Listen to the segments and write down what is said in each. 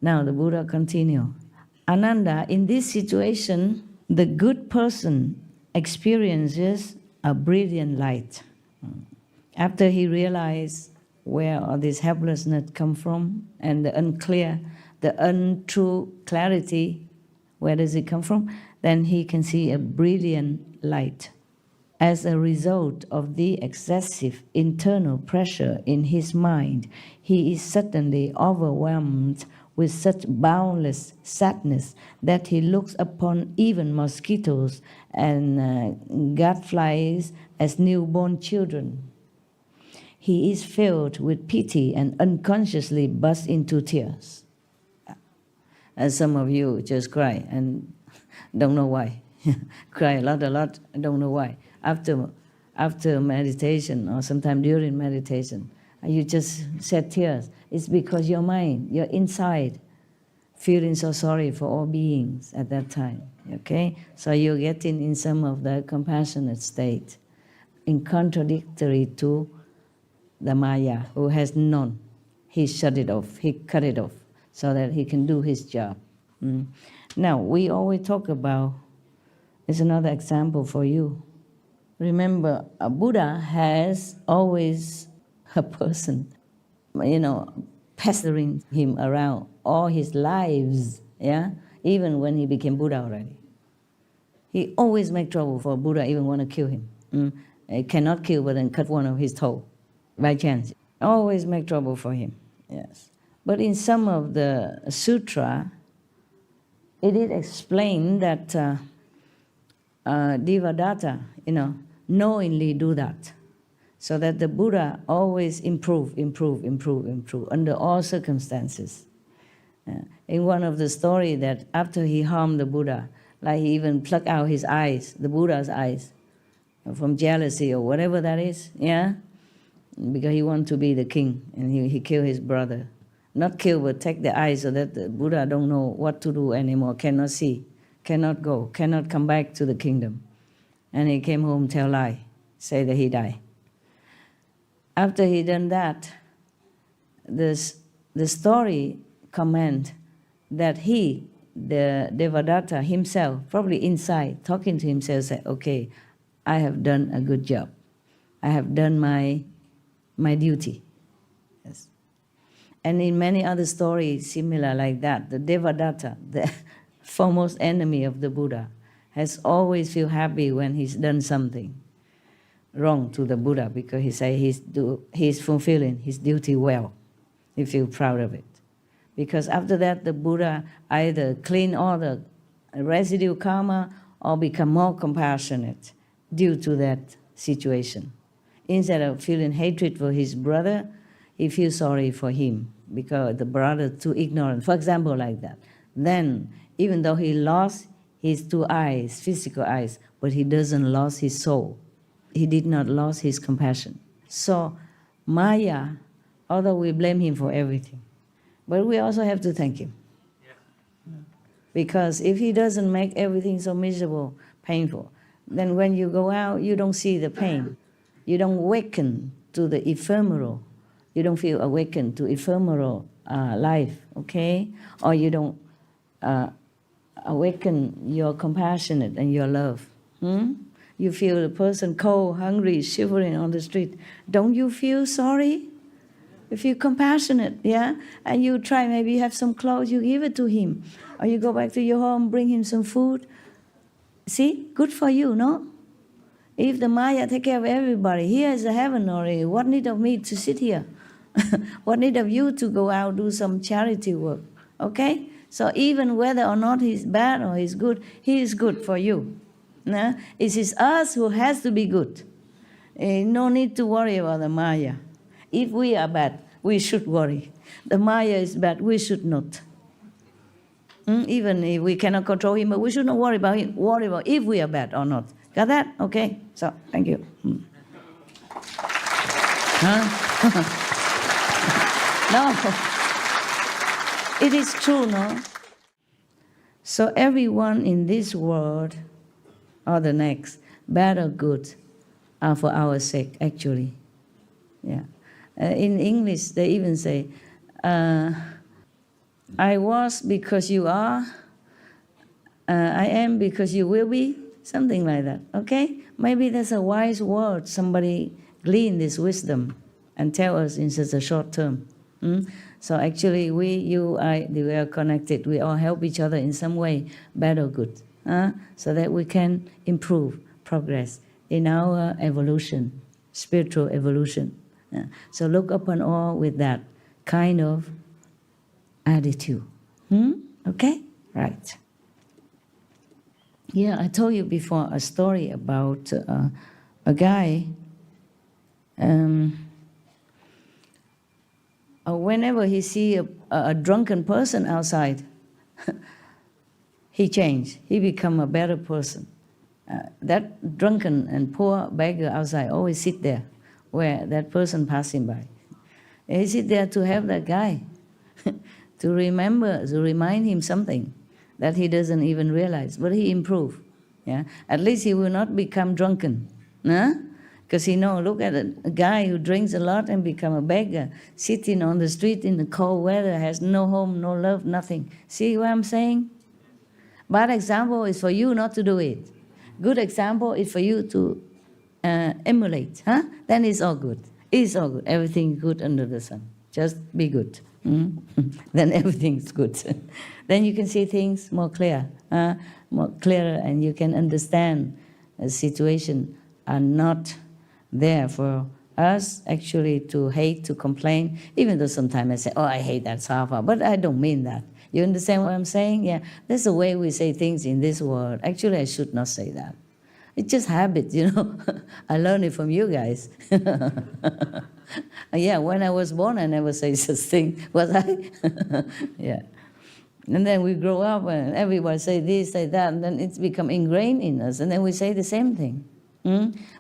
Now the Buddha continued, Ananda, in this situation, the good person experiences a brilliant light. After he realized where all this helplessness come from and the unclear, the untrue clarity, where does it come from? Then he can see a brilliant light. As a result of the excessive internal pressure in his mind, he is suddenly overwhelmed with such boundless sadness that he looks upon even mosquitoes and gadflies as newborn children. He is filled with pity and unconsciously bursts into tears. As some of you just cry and don't know why. Cry a lot, don't know why. After meditation or sometime during meditation, you just shed tears. It's because your mind, your inside, feeling so sorry for all beings at that time. Okay? So you're getting in some of the compassionate state, in contradictory to the Maya, who has none. He shut it off, he cut it off, so that he can do his job. Now, we always talk about, it's another example for you. Remember, a Buddha has always a person, pestering him around all his lives, yeah? Even when he became Buddha already. He always make trouble for Buddha, even want to kill him. He cannot kill, but then cut one of his toe, by chance. Always make trouble for him, yes. But in some of the sutra, it is explained that Devadatta, knowingly do that, so that the Buddha always improve under all circumstances. In one of the story that after he harmed the Buddha, like he even plucked out his eyes, the Buddha's eyes, from jealousy or whatever that is, yeah? Because he wanted to be the king, and he killed his brother. Not kill, but take the eyes so that the Buddha don't know what to do anymore, cannot see, cannot go, cannot come back to the kingdom. And he came home, tell lie, say that he died. After he done that, the story comment that he, the Devadatta himself, probably inside, talking to himself, said, okay, I have done a good job. I have done my duty. Yes. And in many other stories similar like that, the Devadatta, the foremost enemy of the Buddha, has always feel happy when he's done something wrong to the Buddha, because he say he's fulfilling his duty well. He feel proud of it. Because after that, the Buddha either clean all the residue karma or become more compassionate due to that situation. Instead of feeling hatred for his brother, he feels sorry for him because the brother too ignorant. For example, like that. Then, even though he lost his two eyes, physical eyes, but he doesn't lose his soul. He did not lose his compassion. So, Maya, although we blame him for everything, but we also have to thank him. Yeah. Because if he doesn't make everything so miserable, painful, then when you go out, you don't see the pain. You don't awaken to the ephemeral. You don't feel awakened to ephemeral life, okay? Or you don't awaken your compassionate and your love. You feel the person cold, hungry, shivering on the street. Don't you feel sorry? You feel compassionate, yeah? And you try, maybe you have some clothes, you give it to him. Or you go back to your home, bring him some food. See, good for you, no? If the Maya take care of everybody, here is the heaven already. What need of me to sit here? What need of you to go out do some charity work? Okay? So even whether or not he's bad or he's good, he is good for you. It is us who has to be good. No need to worry about the Maya. If we are bad, we should worry. The Maya is bad, we should not. Even if we cannot control him, but we should not worry about him. Worry about if we are bad or not. Got that? Okay. So, thank you. No. It is true, no? So everyone in this world or the next, bad or good, are for our sake, actually. Yeah. In English, they even say, I was because you are. I am because you will be. Something like that, okay? Maybe that's a wise word. Somebody glean this wisdom and tell us in such a short term. So actually, we, you, I, we are connected. We all help each other in some way, bad or good, so that we can improve, progress in our evolution, spiritual evolution. So look upon all with that kind of attitude. Okay? Right. Yeah, I told you before a story about a guy. Whenever he see a drunken person outside, he changed. He become a better person. That drunken and poor beggar outside always sit there where that person passing by. He sit there to help that guy, to remember, to remind him something that he doesn't even realize, but he improved. Yeah? At least he will not become drunken. Because he know, look at a guy who drinks a lot and become a beggar, sitting on the street in the cold weather, has no home, no love, nothing. See what I'm saying? Bad example is for you not to do it. Good example is for you to emulate. Then it's all good. It's all good. Everything good under the sun. Just be good. Then everything's good. Then you can see things more clear, more clearer, and you can understand a situation are not there for us actually to hate, to complain, even though sometimes I say, oh, I hate that Safa, but I don't mean that. You understand what I'm saying? Yeah, that's the way we say things in this world. Actually, I should not say that. It's just habit, you know. I learned it from you guys. Yeah, when I was born, I never say such thing, was I? Yeah. And then we grow up and everybody say this, say that, and then it's become ingrained in us, and then we say the same thing.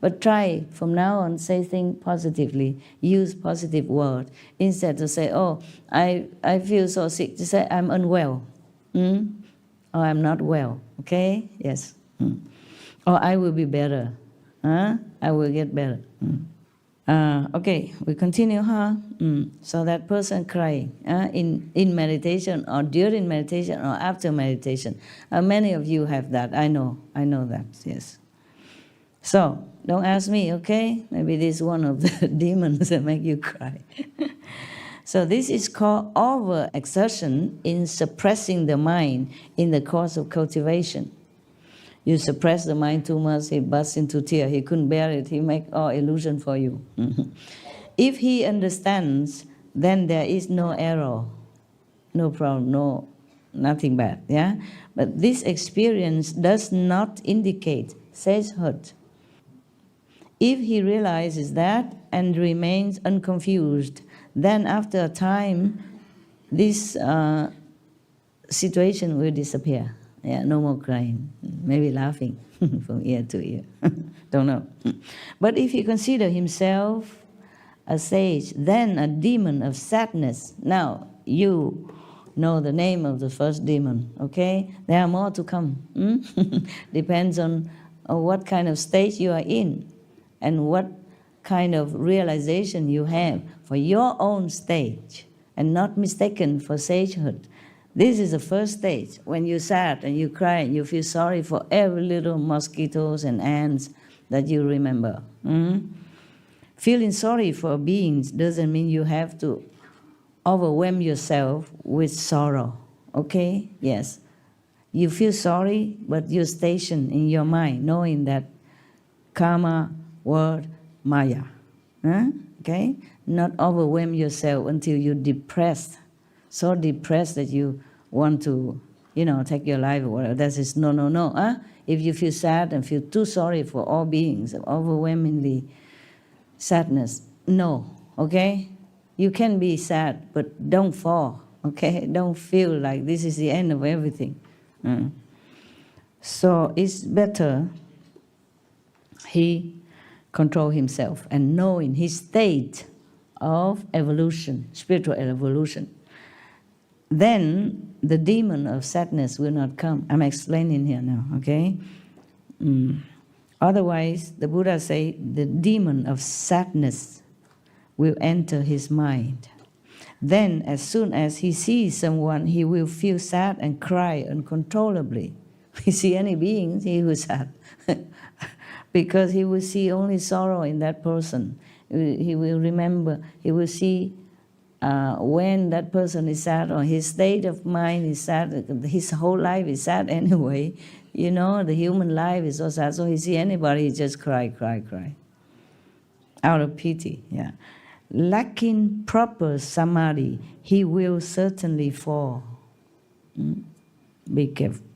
But try from now on, say things positively, use positive word, instead to say, oh, I feel so sick, to say I'm unwell, or I'm not well, okay? Yes. Or I will be better, I will get better. Okay, we continue, So that person crying in meditation or during meditation or after meditation. Many of you have that, I know that, yes. So, don't ask me, okay? Maybe this is one of the demons that make you cry. So this is called overexertion in suppressing the mind in the course of cultivation. You suppress the mind too much, he bursts into tears. He couldn't bear it. He make all illusion for you. If he understands, then there is no error, no problem, nothing bad. Yeah. But this experience does not indicate sagehood. If he realizes that and remains unconfused, then after a time, this situation will disappear. Yeah, no more crying, maybe laughing from ear to ear. Don't know. But if he consider himself a sage, then a demon of sadness. Now, you know the name of the first demon, okay? There are more to come. Depends on what kind of stage you are in and what kind of realization you have for your own stage and not mistaken for sagehood. This is the first stage, when you're sad and you cry and you feel sorry for every little mosquitoes and ants that you remember. Feeling sorry for beings doesn't mean you have to overwhelm yourself with sorrow, okay? Yes. You feel sorry, but you're stationed in your mind, knowing that karma, word, maya, okay? Not overwhelm yourself until you're depressed, so depressed that you want to, take your life or whatever. That is no. If you feel sad and feel too sorry for all beings, overwhelmingly sadness, no, okay? You can be sad, but don't fall, okay? Don't feel like this is the end of everything. So it's better he control himself and knowing his state of evolution, spiritual evolution. Then the demon of sadness will not come. I'm explaining here now, okay? Otherwise, the Buddha say the demon of sadness will enter his mind. Then, as soon as he sees someone, he will feel sad and cry uncontrollably. If he see any beings, he will sad. Because he will see only sorrow in that person. He will remember, he will see when that person is sad or his state of mind is sad, his whole life is sad anyway. You know, the human life is so sad. So he see anybody, he just cry, cry, cry. Out of pity, yeah. Lacking proper samadhi, he will certainly fall. Be careful.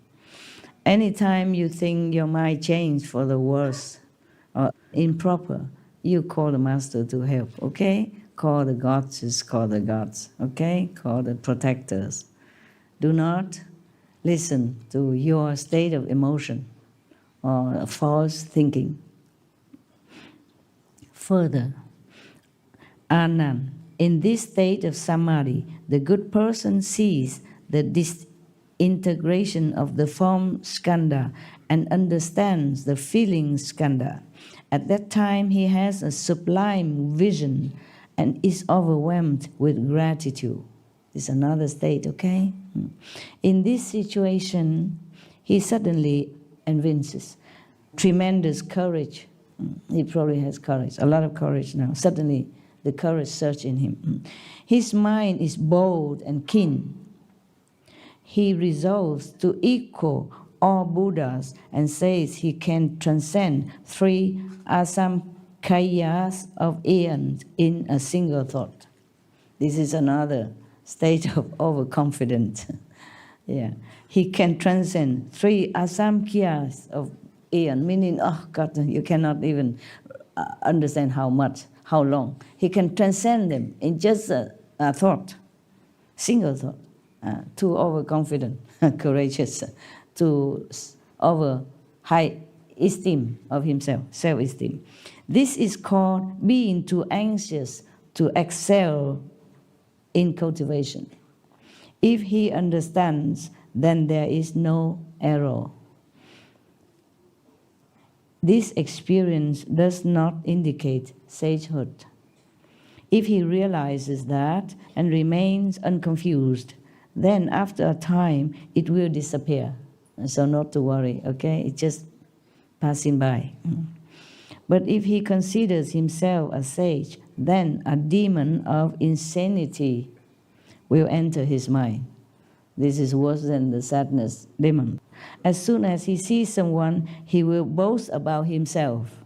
Anytime you think your mind changed for the worse or improper, you call the master to help, okay? Call the gods, just call the gods, okay? Call the protectors. Do not listen to your state of emotion or false thinking. Further, Anand, in this state of samadhi, the good person sees the disintegration of the form skandha and understands the feeling skandha. At that time, he has a sublime vision and is overwhelmed with gratitude. This is another state, okay? In this situation, he suddenly evinces tremendous courage. He probably has courage, a lot of courage now. Suddenly, the courage surges in him. His mind is bold and keen. He resolves to equal all Buddhas and says he can transcend 3 asamkhayas of aeons in a single thought. This is another state of overconfidence. Yeah, he can transcend 3 asamkhayas of aeon, meaning, oh God, you cannot even understand how much, how long. He can transcend them in just a thought, single thought. Too overconfident, courageous, too over high esteem of himself, self-esteem. This is called being too anxious to excel in cultivation. If he understands, then there is no error. This experience does not indicate sagehood. If he realizes that and remains unconfused, then after a time it will disappear. So not to worry, okay? It's just passing by. But if he considers himself a sage, then a demon of insanity will enter his mind. This is worse than the sadness demon. As soon as he sees someone, he will boast about himself.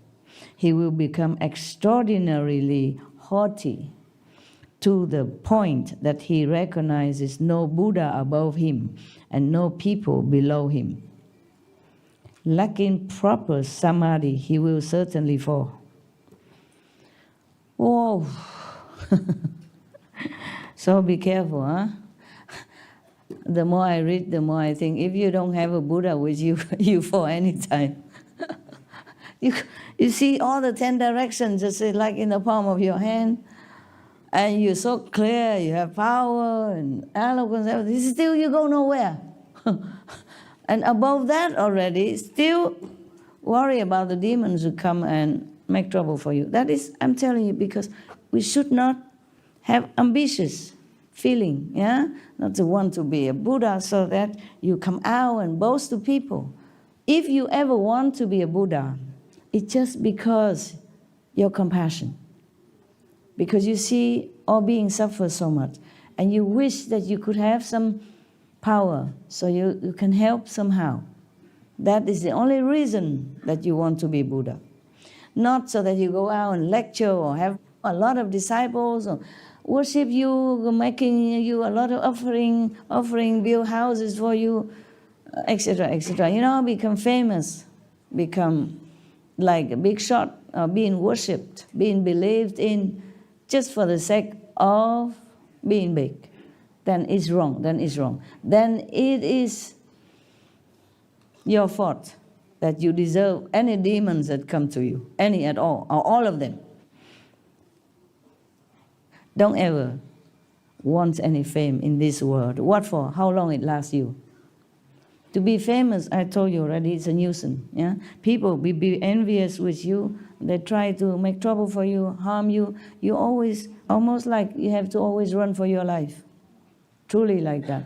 He will become extraordinarily haughty to the point that he recognizes no Buddha above him and no people below him. Lacking proper samadhi, he will certainly fall. Oh, so be careful, huh? The more I read, the more I think, if you don't have a Buddha with you, you fall anytime. You see all the 10 directions, just like in the palm of your hand, and you're so clear, you have power and eloquence, everything. Still you go nowhere. And above that already, still worry about the demons who come and make trouble for you. That is, I'm telling you, because we should not have ambitious feeling, yeah? Not to want to be a Buddha so that you come out and boast to people. If you ever want to be a Buddha, it's just because your compassion. Because you see all beings suffer so much, and you wish that you could have some power so you can help somehow. That is the only reason that you want to be Buddha. Not so that you go out and lecture or have a lot of disciples or worship you, making you a lot of offering, build houses for you, etc., etc. You know, become famous, become like a big shot, being worshipped, being believed in, just for the sake of being big. Then it's wrong, then it's wrong. Then it is your fault that you deserve any demons that come to you, any at all, or all of them. Don't ever want any fame in this world. What for? How long it lasts you? To be famous, I told you already, it's a nuisance. Yeah? People will be envious with you. They try to make trouble for you, harm you. You always, almost like you have to always run for your life. Truly like that.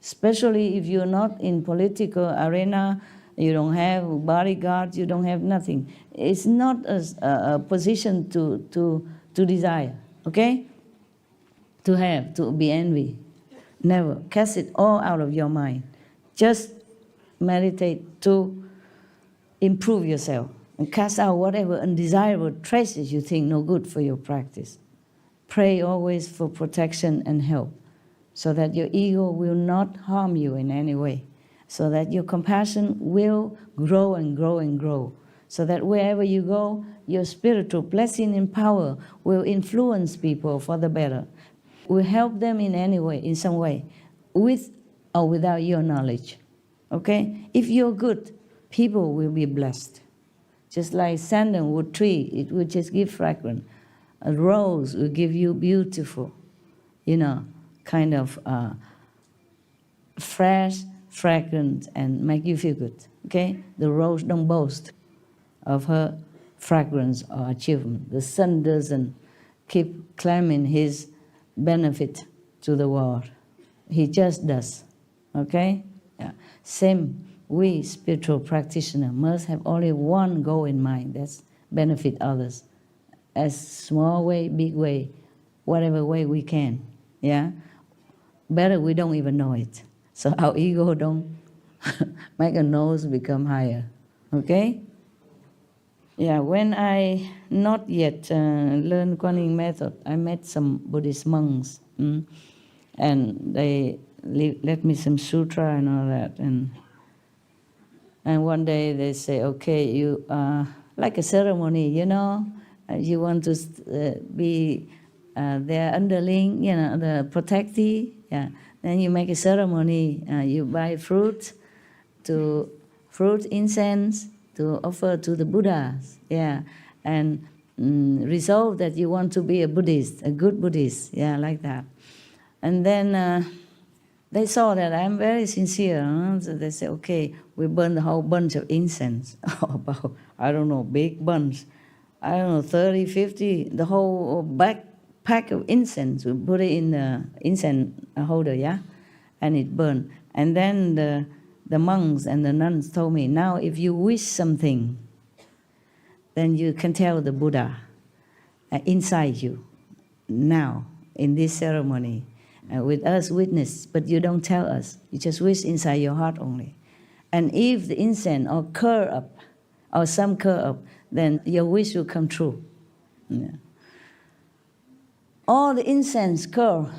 Especially if you're not in political arena, you don't have bodyguards, you don't have nothing. It's not a position to desire, okay? To have, to be envy. Never. Cast it all out of your mind. Just meditate to improve yourself and cast out whatever undesirable traces you think no good for your practice. Pray always for protection and help so that your ego will not harm you in any way, so that your compassion will grow and grow and grow, so that wherever you go, your spiritual blessing and power will influence people for the better, will help them in any way, in some way, with or without your knowledge. Okay? If you're good, people will be blessed. Just like sandalwood tree, it will just give fragrance. A rose will give you beautiful, kind of fresh fragrance and make you feel good. Okay? The rose don't boast of her fragrance or achievement. The sun doesn't keep claiming his benefit to the world. He just does. Okay? Yeah. Same, we spiritual practitioners must have only one goal in mind, that's benefit others. As small way, big way, whatever way we can. Yeah? Better we don't even know it. So our ego don't make a nose become higher. Okay? Yeah, when I not yet learned Kuan Yin method, I met some Buddhist monks. And they let me some sutra and all that. And one day they say, okay, you like a ceremony, you want to be their underling, the protectee. Yeah. Then you make a ceremony. You buy fruit, incense to offer to the Buddhas. Yeah, and resolve that you want to be a Buddhist, a good Buddhist. Yeah, like that. And then they saw that I'm very sincere. So they say, okay, we burn the whole bunch of incense. About, I don't know, big bunch. I don't know, 30, 50, the whole pack of incense. We put it in the incense holder, yeah? And it burned. And then the monks and the nuns told me, now if you wish something, then you can tell the Buddha inside you, now, in this ceremony. With us witness, but you don't tell us. You just wish inside your heart only. And if the incense or curl up, or some curl up, then your wish will come true. Yeah. All the incense curl,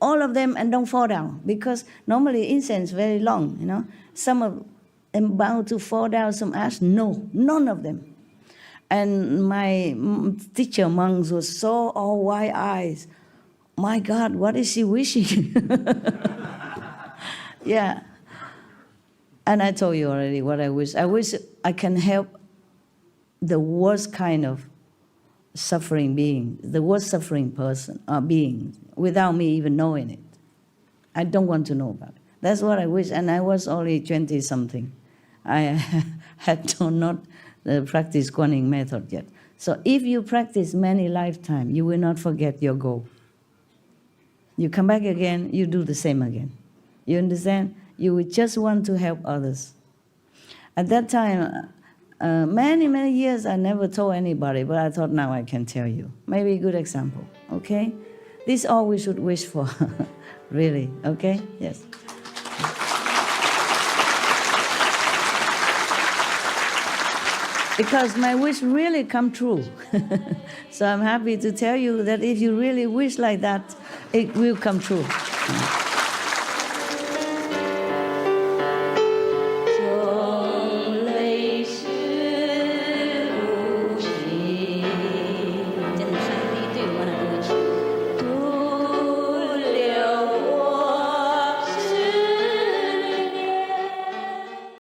all of them, and don't fall down, because normally incense very long, Some of them bound to fall down, some ash. No, none of them. And my teacher monks were so all wide eyes. My God, what is she wishing? Yeah. And I told you already what I wish. I wish I can help the worst kind of suffering being, the worst suffering person or being, without me even knowing it. I don't want to know about it. That's what I wish. And I was only 20-something. I had not practiced Kuan Yin method yet. So if you practice many lifetimes, you will not forget your goal. You come back again, you do the same again. You understand? You would just want to help others. At that time, many, many years, I never told anybody, but I thought now I can tell you. Maybe a good example, okay? This is all we should wish for, really, okay? Yes. Because my wish really come true. So I'm happy to tell you that if you really wish like that, it will come true.